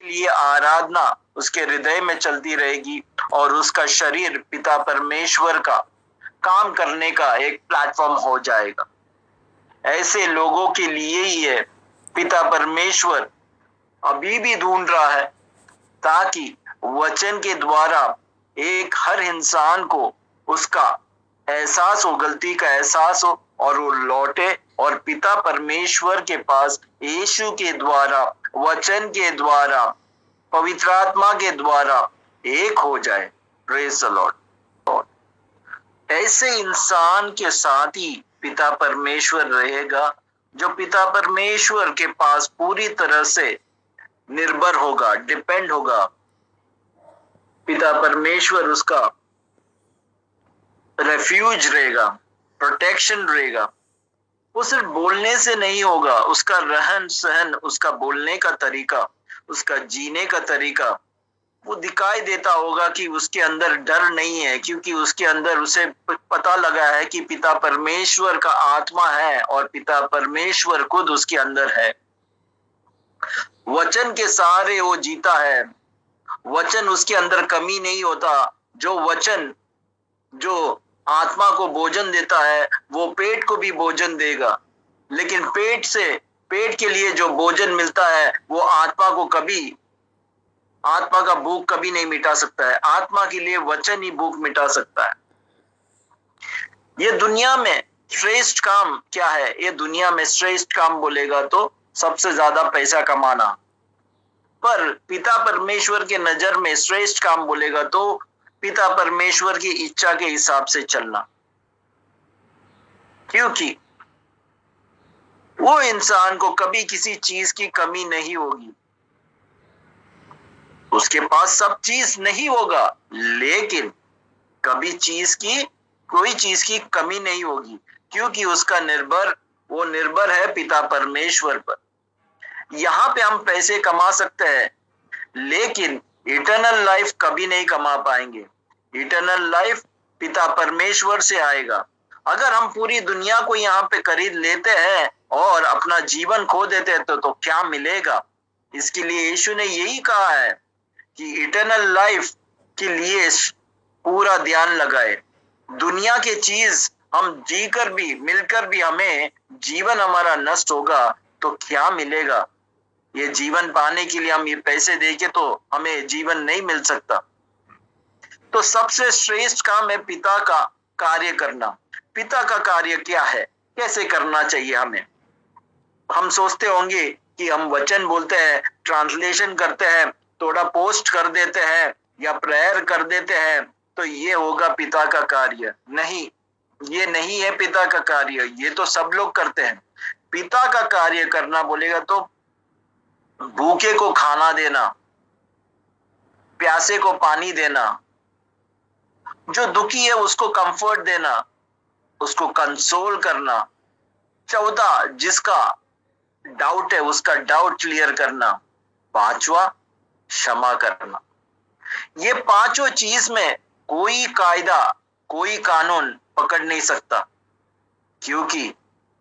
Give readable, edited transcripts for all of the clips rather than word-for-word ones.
लिए आराधना उसके हृदय में चलती रहेगी और उसका शरीर पिता परमेश्वर का काम करने का एक प्लेटफॉर्म हो जाएगा। ऐसे लोगों के लिए ही है पिता परमेश्वर अभी भी ढूंढ रहा है, ताकि वचन के द्वारा एक हर इंसान को उसका एहसास हो, गलती का एहसास हो और वो लौटे और पिता परमेश्वर के पास यीशु के द्वारा, वचन के द्वारा, पवित्र आत्मा के द्वारा एक हो जाए। Praise the Lord. ऐसे इंसान के साथ ही पिता परमेश्वर रहेगा जो पिता परमेश्वर के पास पूरी तरह से निर्भर होगा, डिपेंड होगा। पिता परमेश्वर उसका रेफ्यूज रहेगा, प्रोटेक्शन रहेगा। वो सिर्फ बोलने से नहीं होगा, उसका रहन सहन, उसका बोलने का तरीका, उसका जीने का तरीका वो दिखाई देता होगा कि उसके अंदर डर नहीं है, क्योंकि उसके अंदर उसे पता लगा है कि पिता परमेश्वर का आत्मा है और पिता परमेश्वर खुद उसके अंदर है। वचन के सहारे वो जीता है। वचन उसके अंदर कमी नहीं होता। जो वचन जो आत्मा को भोजन देता है वो पेट को भी भोजन देगा, लेकिन पेट के लिए जो भोजन मिलता है वो आत्मा को कभी, आत्मा का भूख कभी नहीं मिटा सकता है। आत्मा के लिए वचन ही भूख मिटा सकता है। ये दुनिया में श्रेष्ठ काम क्या है? ये दुनिया में श्रेष्ठ काम बोलेगा तो सबसे ज्यादा पैसा कमाना, पर पिता परमेश्वर के नजर में श्रेष्ठ काम बोलेगा तो पिता परमेश्वर की इच्छा के हिसाब से चलना, क्योंकि वो इंसान को कभी किसी चीज की कमी नहीं होगी। उसके पास सब चीज नहीं होगा, लेकिन कभी कोई चीज की कमी नहीं होगी, क्योंकि उसका वो निर्भर है पिता परमेश्वर पर। यहाँ पे हम पैसे कमा सकते हैं, लेकिन इटर्नल लाइफ कभी नहीं कमा पाएंगे। इटर्नल लाइफ पिता परमेश्वर से आएगा। अगर हम पूरी दुनिया को यहाँ पे खरीद लेते हैं और अपना जीवन खो देते हैं तो क्या मिलेगा? इसके लिए यीशु ने यही कहा है कि इटर्नल लाइफ के लिए पूरा ध्यान लगाए। दुनिया के चीज हम जीकर भी, मिलकर भी हमें जीवन हमारा नष्ट होगा तो क्या मिलेगा? ये जीवन पाने के लिए हम ये पैसे देके तो हमें जीवन नहीं मिल सकता। तो सबसे श्रेष्ठ काम है पिता का कार्य करना। पिता का कार्य क्या है, कैसे करना चाहिए हमें? हम सोचते होंगे कि हम वचन बोलते हैं, ट्रांसलेशन करते हैं, थोड़ा पोस्ट कर देते हैं या प्रेयर कर देते हैं तो ये होगा पिता का कार्य। नहीं, ये नहीं है पिता का कार्य। ये तो सब लोग करते हैं। पिता का कार्य करना बोलेगा तो भूखे को खाना देना, प्यासे को पानी देना, जो दुखी है उसको कंफर्ट देना, उसको कंसोल करना, चौथा जिसका डाउट है उसका डाउट क्लियर करना, पांचवा क्षमा करना। ये पांचों चीज में कोई कायदा, कोई कानून पकड़ नहीं सकता, क्योंकि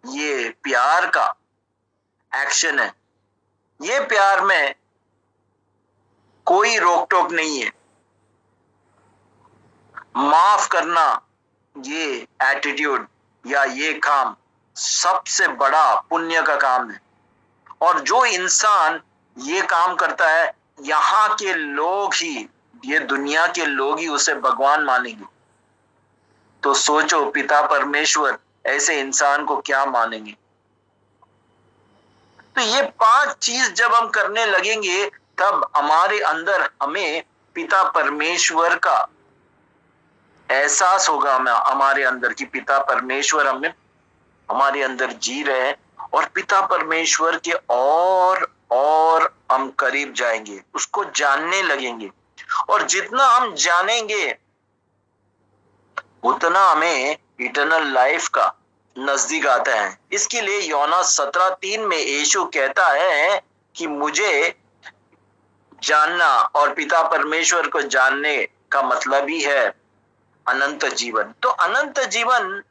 ये प्यार का एक्शन है। ये प्यार में कोई रोक टोक नहीं है। माफ करना ये एटीट्यूड या ये काम सबसे बड़ा पुण्य का काम है, और जो इंसान ये काम करता है यहाँ के लोग ही, ये दुनिया के लोग ही उसे भगवान मानेंगे। तो सोचो पिता परमेश्वर ऐसे इंसान को क्या मानेंगे। तो ये पांच चीज जब हम करने लगेंगे तब हमारे अंदर हमें पिता परमेश्वर का एहसास होगा, हमारे अंदर कि पिता परमेश्वर हमारे अंदर जी रहे हैं, और पिता परमेश्वर के और हम करीब जाएंगे, उसको जानने लगेंगे। और जितना हम जानेंगे उतना हमें इटर्नल लाइफ का नजदीक आता है। इसके लिए यूहन्ना 17:3 में यीशु कहता है कि मुझे जानना और पिता परमेश्वर को जानने का मतलब ही है अनंत जीवन। तो अनंत जीवन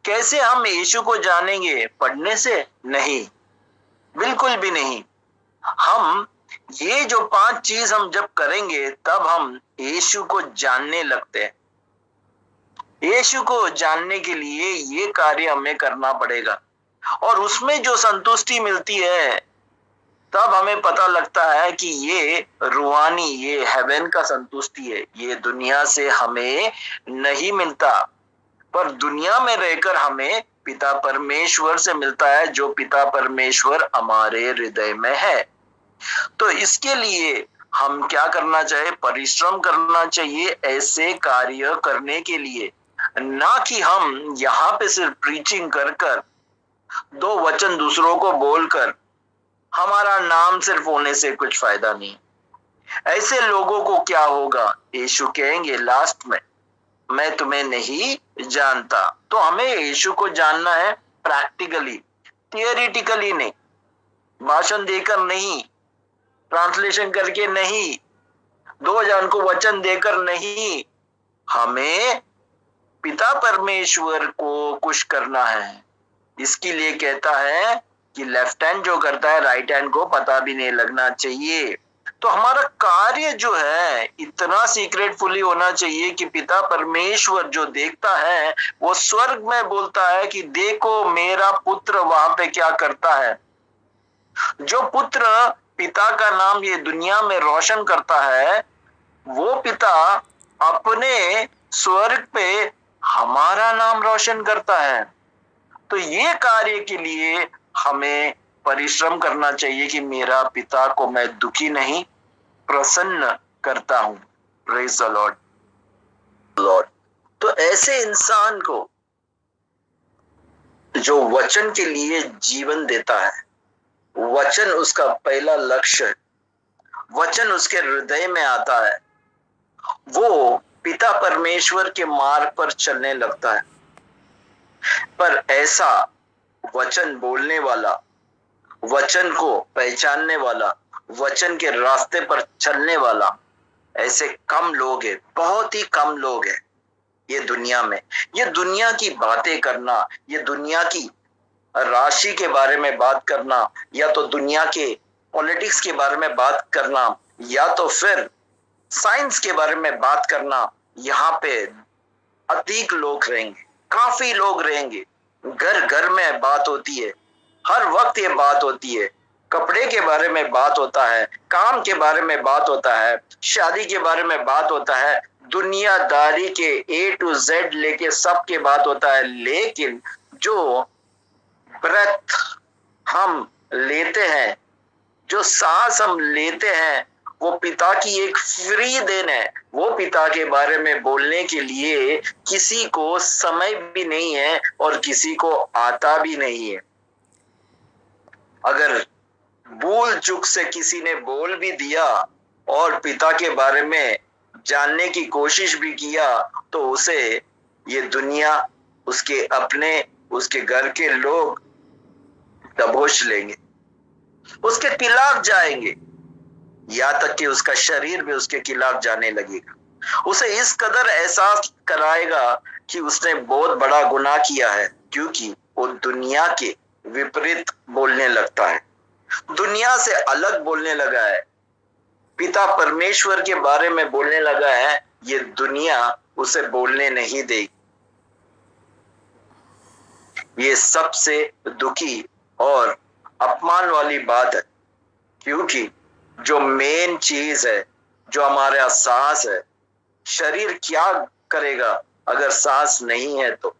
कैसे हम यीशु को जानेंगे? पढ़ने से नहीं, बिल्कुल भी नहीं। हम ये जो 5 चीज हम जब करेंगे तब हम यीशु को जानने लगते हैं। यीशु को जानने के लिए ये कार्य हमें करना पड़ेगा और उसमें जो संतुष्टि मिलती है तब हमें पता लगता है कि ये रूहानी, ये हेवन का संतुष्टि है। ये दुनिया से हमें नहीं मिलता, पर दुनिया में रहकर हमें पिता परमेश्वर से मिलता है, जो पिता परमेश्वर हमारे हृदय में है। तो इसके लिए हम क्या करना चाहिए? परिश्रम करना चाहिए ऐसे कार्य करने के लिए, ना कि हम यहाँ पे सिर्फ प्रीचिंग कर कर, 2 वचन दूसरों को बोलकर हमारा नाम सिर्फ होने से कुछ फायदा नहीं। ऐसे लोगों को क्या होगा? यीशु कहेंगे लास्ट में, मैं तुम्हें नहीं जानता। तो हमें यीशु को जानना है प्रैक्टिकली, थियोरिटिकली नहीं, भाषण देकर नहीं, ट्रांसलेशन करके नहीं, 2 जन को वचन देकर नहीं। हमें पिता परमेश्वर को खुश करना है। इसके लिए कहता है कि लेफ्ट हैंड जो करता है राइट हैंड को पता भी नहीं लगना चाहिए। तो हमारा कार्य जो है इतना सीक्रेटफुली होना चाहिए कि पिता परमेश्वर जो देखता है वो स्वर्ग में बोलता है कि देखो मेरा पुत्र वहां पे क्या करता है। जो पुत्र पिता का नाम ये दुनिया में रोशन करता है, वो पिता अपने स्वर्ग पे हमारा नाम रोशन करता है। तो ये कार्य के लिए हमें परिश्रम करना चाहिए कि मेरा पिता को मैं दुखी नहीं, प्रसन्न करता हूं। Praise the Lord. लॉर्ड तो ऐसे इंसान को जो वचन के लिए जीवन देता है, वचन उसका पहला लक्ष्य है, वचन उसके हृदय में आता है, वो पिता परमेश्वर के मार्ग पर चलने लगता है। पर ऐसा वचन बोलने वाला, वचन को पहचानने वाला, वचन के रास्ते पर चलने वाला, ऐसे कम लोग हैं, बहुत ही कम लोग हैं ये दुनिया में। ये दुनिया की बातें करना, ये दुनिया की राशि के बारे में बात करना, या तो दुनिया के पॉलिटिक्स के बारे में बात करना, या तो फिर साइंस के बारे में बात करना, यहाँ पे अधिक लोग रहेंगे, काफी लोग रहेंगे। घर घर में बात होती है, हर वक्त ये बात होती है। कपड़े के बारे में बात होता है, काम के बारे में बात होता है, शादी के बारे में बात होता है, दुनियादारी के A to Z लेके सब के बात होता है। लेकिन जो ब्रेथ हम लेते हैं, जो सांस हम लेते हैं, वो पिता की एक फ्री देन है। वो पिता के बारे में बोलने के लिए किसी को समय भी नहीं है और किसी को आता भी नहीं है। अगर भूल चूक से किसी ने बोल भी दिया और पिता के बारे में जानने की कोशिश भी किया, तो उसे ये दुनिया, उसके अपने, उसके घर के लोग दबोच लेंगे, उसके खिलाफ जाएंगे, यहाँ तक कि उसका शरीर भी उसके खिलाफ जाने लगेगा। उसे इस कदर एहसास कराएगा कि उसने बहुत बड़ा गुनाह किया है, क्योंकि वो दुनिया के विपरीत बोलने लगता है, दुनिया से अलग बोलने लगा है, पिता परमेश्वर के बारे में बोलने लगा है। ये दुनिया उसे बोलने नहीं देगी। ये सबसे दुखी और अपमान वाली बात है, क्योंकि जो मेन चीज है, जो हमारा सांस है, शरीर क्या करेगा अगर सांस नहीं है? तो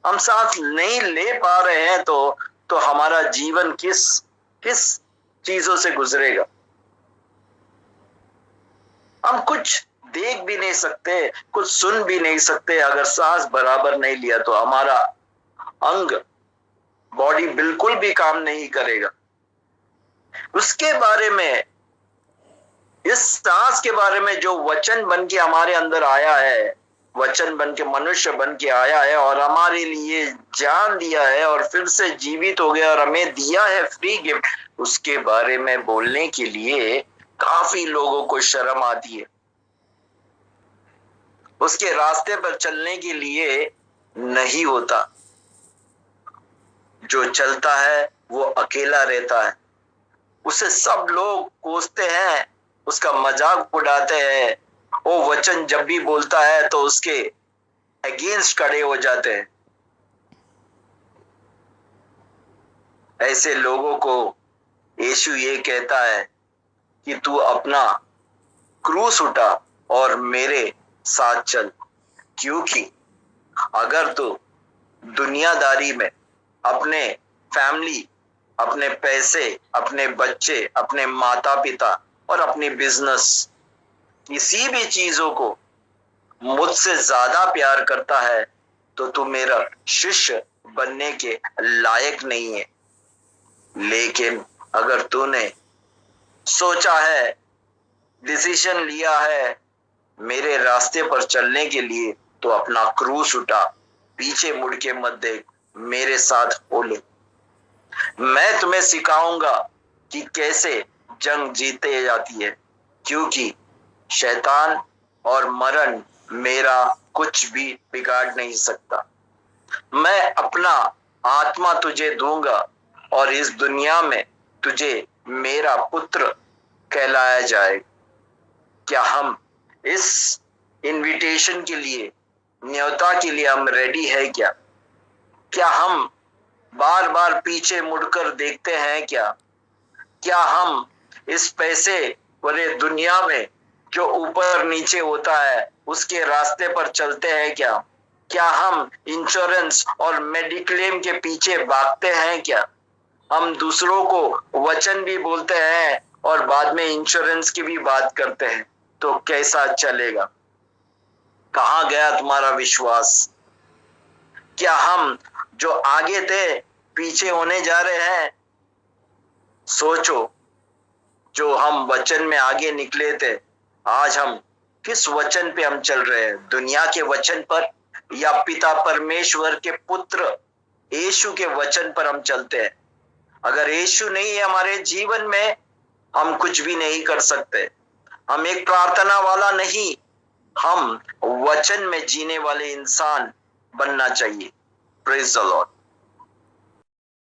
हम सांस नहीं ले पा रहे हैं तो हमारा जीवन किस चीजों से गुजरेगा? हम कुछ देख भी नहीं सकते, कुछ सुन भी नहीं सकते। अगर सांस बराबर नहीं लिया तो हमारा अंग, बॉडी बिल्कुल भी काम नहीं करेगा। उसके बारे में, इस सांस के बारे में जो वचन बन के हमारे अंदर आया है, वचन बन के मनुष्य बन के आया है और हमारे लिए जान दिया है और फिर से जीवित हो गया और हमें दिया है फ्री गिफ्ट, उसके बारे में बोलने के लिए काफी लोगों को शर्म आती है। उसके रास्ते पर चलने के लिए नहीं होता। जो चलता है वो अकेला रहता है, उसे सब लोग कोसते हैं, उसका मजाक उड़ाते हैं। वो वचन जब भी बोलता है तो उसके अगेंस्ट खड़े हो जाते हैं। ऐसे लोगों को यीशु ये कहता है कि तू अपना क्रूस उठा और मेरे साथ चल। क्योंकि अगर तू दुनियादारी में अपने फैमिली, अपने पैसे, अपने बच्चे, अपने माता पिता और अपनी बिजनेस, किसी भी चीजों को मुझसे ज्यादा प्यार करता है तो तू मेरा शिष्य बनने के लायक नहीं है। लेकिन अगर तूने सोचा है, डिसीजन लिया है मेरे रास्ते पर चलने के लिए, तो अपना क्रूस उठा, पीछे मुड़ के मत देख, मेरे साथ हो ले। मैं तुम्हें सिखाऊंगा कि कैसे जंग जीते जाती है, क्योंकि शैतान और मरण मेरा कुछ भी बिगाड़ नहीं सकता। मैं अपना आत्मा तुझे दूंगा और इस दुनिया में तुझे मेरा पुत्र कहलाया जाए। क्या हम इस इनविटेशन के लिए, न्योता के लिए हम रेडी है क्या? क्या हम बार बार पीछे मुड़कर देखते हैं क्या? क्या हम इस पैसे वाले दुनिया में जो ऊपर नीचे होता है उसके रास्ते पर चलते हैं क्या? क्या हम इंश्योरेंस और मेडिक्लेम के पीछे भागते हैं क्या? हम दूसरों को वचन भी बोलते हैं और बाद में इंश्योरेंस की भी बात करते हैं, तो कैसा चलेगा? कहां गया तुम्हारा विश्वास? क्या हम जो आगे थे पीछे होने जा रहे हैं? सोचो, जो हम वचन में आगे निकले थे, आज हम किस वचन पे हम चल रहे हैं? दुनिया के वचन पर या पिता परमेश्वर के पुत्र यीशु के वचन पर हम चलते हैं? अगर यीशु नहीं है हमारे जीवन में, हम कुछ भी नहीं कर सकते। हम एक प्रार्थना वाला नहीं, हम वचन में जीने वाले इंसान बनना चाहिए। Praise the Lord.